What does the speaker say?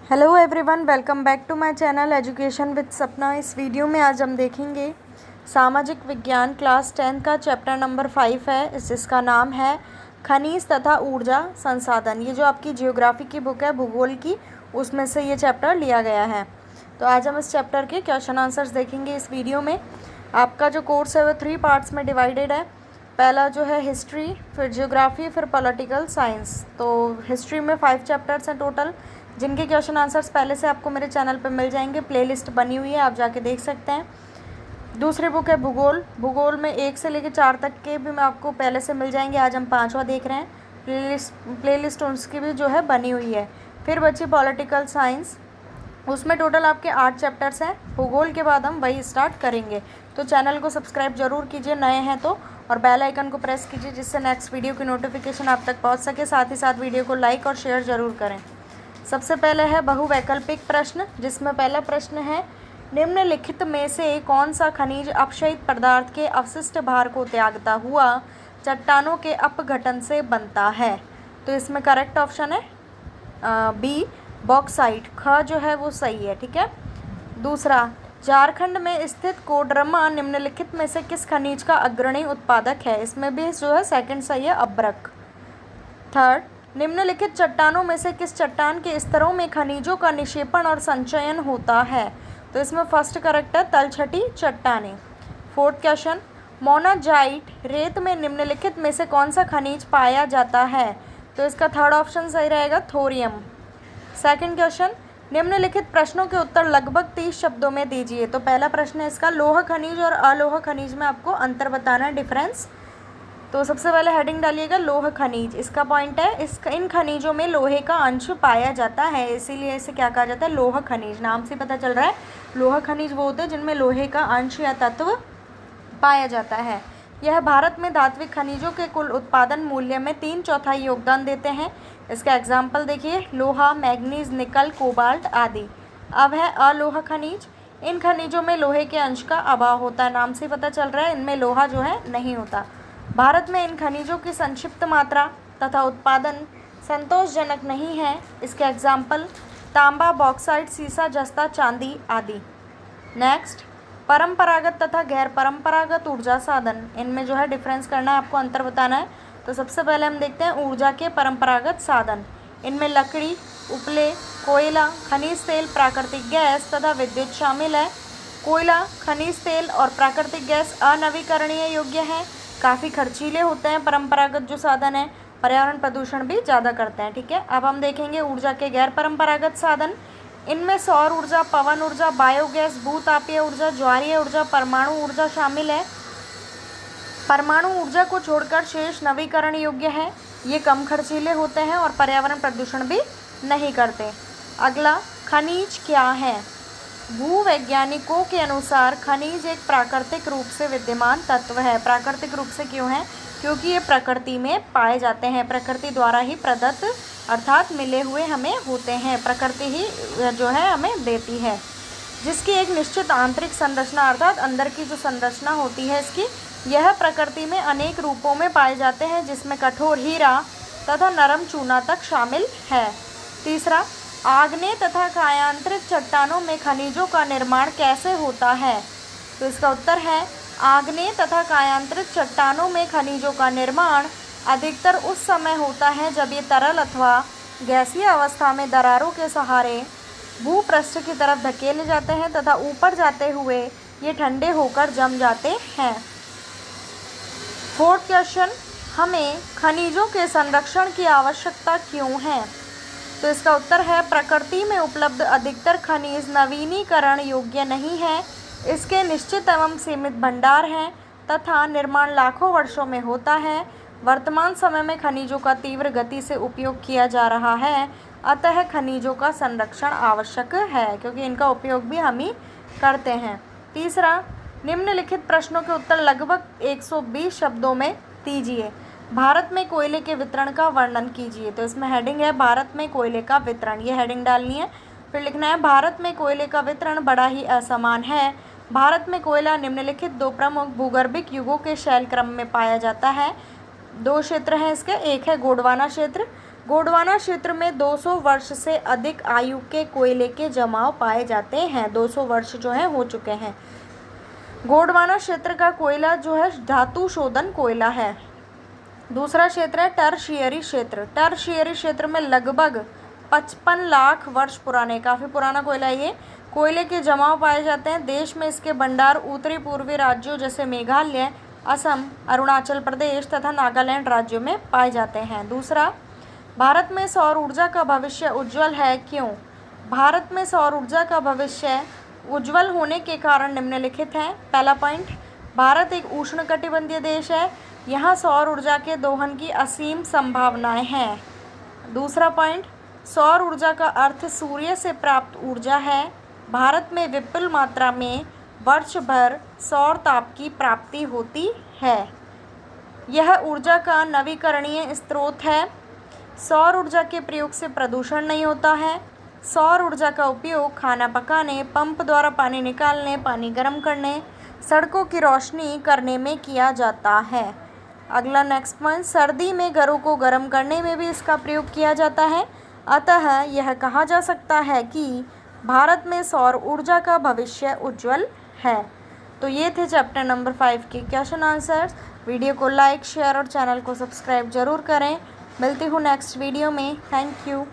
Hello everyone, welcome back to my channel education with Sapna. इस video में आज हम देखेंगे सामाजिक विज्ञान क्लास 10 का चैप्टर नंबर 5 है, जिसका नाम है खनिज तथा ऊर्जा संसाधन। ये जो आपकी जियोग्राफी की बुक है, भूगोल की, उसमें से ये चैप्टर लिया गया है। तो आज हम इस चैप्टर के क्वेश्चन आंसर्स देखेंगे इस वीडियो में। आपका जो कोर्स है वो 3 पार्ट्स में डिवाइडेड है। पहला जो है हिस्ट्री, फिर जियोग्राफी, फिर पॉलिटिकल साइंस। तो हिस्ट्री में 5 चैप्टर्स हैं टोटल, जिनके क्वेश्चन आंसर्स पहले से आपको मेरे चैनल पर मिल जाएंगे। प्लेलिस्ट बनी हुई है, आप जाके देख सकते हैं। दूसरी बुक है भूगोल। भूगोल में 1 से लेकर 4 तक के भी मैं आपको पहले से मिल जाएंगे। आज हम 5वां देख रहे हैं। प्लेलिस्ट उसकी भी जो है बनी हुई है। फिर बची पॉलिटिकल साइंस, उसमें टोटल आपके 8 चैप्टर्स हैं। भूगोल के बाद हम वही स्टार्ट करेंगे। तो चैनल को सब्सक्राइब जरूर कीजिए नए हैं तो, और बेल आइकन को प्रेस कीजिए जिससे नेक्स्ट वीडियो की नोटिफिकेशन आप तक पहुंच सके। साथ ही साथ वीडियो को लाइक और शेयर ज़रूर करें। सबसे पहले है बहुवैकल्पिक प्रश्न, जिसमें पहला प्रश्न है निम्नलिखित में से कौन सा खनिज अपक्षयित पदार्थ के अवशिष्ट भार को त्यागता हुआ चट्टानों के अपघटन से बनता है। तो इसमें करेक्ट ऑप्शन है बी बॉक्साइट। ख जो है वो सही है, ठीक है। दूसरा, झारखंड में स्थित कोडरमा निम्नलिखित में से किस खनिज का अग्रणी उत्पादक है। इसमें भी जो है सेकंड सही है, अब्रक। थर्ड, निम्नलिखित चट्टानों में से किस चट्टान के स्तरों में खनिजों का निक्षेपण और संचयन होता है। तो इसमें फर्स्ट करेक्ट है तलछटी चट्टानें। फोर्थ क्वेश्चन, मोनाजाइट रेत में निम्नलिखित में से कौन सा खनिज पाया जाता है। तो इसका थर्ड ऑप्शन सही रहेगा, थोरियम। सेकंड क्वेश्चन, निम्नलिखित प्रश्नों के उत्तर लगभग 30 शब्दों में दीजिए। तो पहला प्रश्न है इसका, लोह खनिज और अलोह खनिज में आपको अंतर बताना है, डिफरेंस। तो सबसे पहले हेडिंग डालिएगा लोह खनिज। इसका पॉइंट है इन खनिजों में लोहे का अंश पाया जाता है, इसीलिए इसे क्या कहा जाता है, लोह खनिज। नाम से पता चल रहा है लोह खनिज वो होते हैं जिनमें लोहे का अंश या तत्व पाया जाता है। यह भारत में धात्विक खनिजों के कुल उत्पादन मूल्य में 3/4 योगदान देते हैं। इसका एग्जाम्पल देखिए, लोहा, मैग्नीज, निकल, कोबाल्ट आदि। अब है अलोह खनिज। इन खनिजों में लोहे के अंश का अभाव होता है। नाम से पता चल रहा है इनमें लोहा जो है नहीं होता। भारत में इन खनिजों की संक्षिप्त मात्रा तथा उत्पादन संतोषजनक नहीं है। इसके एग्जाम्पल तांबा, बॉक्साइट, सीसा, जस्ता, चांदी आदि। नेक्स्ट, परंपरागत तथा गैर परंपरागत ऊर्जा साधन। इनमें जो है डिफरेंस करना है, आपको अंतर बताना है। तो सबसे पहले हम देखते हैं ऊर्जा के परंपरागत साधन। इनमें लकड़ी, उपले, कोयला, खनिज तेल, प्राकृतिक गैस तथा विद्युत शामिल है। कोयला, खनिज तेल और प्राकृतिक गैस अनवीकरणीय योग्य हैं, काफ़ी खर्चीले होते हैं। परंपरागत जो साधन है पर्यावरण प्रदूषण भी ज़्यादा करते हैं, ठीक है। अब हम देखेंगे ऊर्जा के गैर परंपरागत साधन। इनमें सौर ऊर्जा, पवन ऊर्जा, बायोगैस, भूतापीय ऊर्जा, ज्वारीय ऊर्जा, परमाणु ऊर्जा शामिल है। परमाणु ऊर्जा को छोड़कर शेष नवीकरण योग्य है। ये कम खर्चीले होते हैं और पर्यावरण प्रदूषण भी नहीं करते। अगला, खनिज क्या है। भूवैज्ञानिकों के अनुसार खनिज एक प्राकृतिक रूप से विद्यमान तत्व है। प्राकृतिक रूप से क्यों है, क्योंकि ये प्रकृति में पाए जाते हैं, प्रकृति द्वारा ही प्रदत्त अर्थात मिले हुए हमें होते हैं, प्रकृति ही जो है हमें देती है। जिसकी एक निश्चित आंतरिक संरचना अर्थात अंदर की जो संरचना होती है इसकी, यह प्रकृति में अनेक रूपों में पाए जाते हैं, जिसमें कठोर हीरा तथा नरम चूना तक शामिल है। तीसरा, आग्नेय तथा कायांतरित चट्टानों में खनिजों का निर्माण कैसे होता है। तो इसका उत्तर है आग्नेय तथा कायांतरित चट्टानों में खनिजों का निर्माण अधिकतर उस समय होता है जब ये तरल अथवा गैसीय अवस्था में दरारों के सहारे भूपृष्ठ की तरफ धकेले जाते हैं तथा ऊपर जाते हुए ये ठंडे होकर जम जाते हैं। फोर्थ क्वेश्चन, हमें खनिजों के संरक्षण की आवश्यकता क्यों है। तो इसका उत्तर है प्रकृति में उपलब्ध अधिकतर खनिज नवीनीकरण योग्य नहीं है। इसके निश्चित एवं सीमित भंडार हैं तथा निर्माण लाखों वर्षों में होता है। वर्तमान समय में खनिजों का तीव्र गति से उपयोग किया जा रहा है, अतः खनिजों का संरक्षण आवश्यक है, क्योंकि इनका उपयोग भी हम ही करते हैं। तीसरा, निम्नलिखित प्रश्नों के उत्तर लगभग 120 शब्दों में दीजिए। भारत में कोयले के वितरण का वर्णन कीजिए। तो इसमें हेडिंग है भारत में कोयले का वितरण, ये हेडिंग डालनी है। फिर लिखना है भारत में कोयले का वितरण बड़ा ही असमान है। भारत में कोयला निम्नलिखित 2 प्रमुख भूगर्भिक युगों के शैल क्रम में पाया जाता है। 2 क्षेत्र हैं इसके, एक है गोंडवाना क्षेत्र गोंडवाना क्षेत्र में 200 वर्ष से अधिक आयु के कोयले के जमाव पाए जाते हैं। 200 वर्ष जो है हो चुके हैं। गोंडवाना क्षेत्र का कोयला जो है धातु शोधन कोयला है। दूसरा क्षेत्र है टर्शियरी क्षेत्र। टर्शियरी क्षेत्र में लगभग 55 लाख वर्ष पुराने, काफ़ी पुराना कोयला है ये, कोयले के जमाव पाए जाते हैं। देश में इसके भंडार उत्तरी पूर्वी राज्यों जैसे मेघालय, असम, अरुणाचल प्रदेश तथा नागालैंड राज्यों में पाए जाते हैं। दूसरा, भारत में सौर ऊर्जा का भविष्य उज्जवल है, क्यों? भारत में सौर ऊर्जा का भविष्य उज्जवल होने के कारण निम्नलिखित हैं। पहला पॉइंट, भारत एक उष्णकटिबंधीय देश है, यहाँ सौर ऊर्जा के दोहन की असीम संभावनाएं हैं। दूसरा पॉइंट, सौर ऊर्जा का अर्थ सूर्य से प्राप्त ऊर्जा है। भारत में विपुल मात्रा में वर्ष भर सौर ताप की प्राप्ति होती है। यह ऊर्जा का नवीकरणीय स्रोत है। सौर ऊर्जा के प्रयोग से प्रदूषण नहीं होता है। सौर ऊर्जा का उपयोग खाना पकाने, पंप द्वारा पानी निकालने, पानी गर्म करने, सड़कों की रोशनी करने में किया जाता है। अगला नेक्स्ट पॉइंट, सर्दी में घरों को गर्म करने में भी इसका प्रयोग किया जाता है। अतः यह कहा जा सकता है कि भारत में सौर ऊर्जा का भविष्य उज्जवल है। तो ये थे चैप्टर नंबर 5 के क्वेश्चन आंसर्स। वीडियो को लाइक, शेयर और चैनल को सब्सक्राइब जरूर करें। मिलती हूँ नेक्स्ट वीडियो में। Thank you.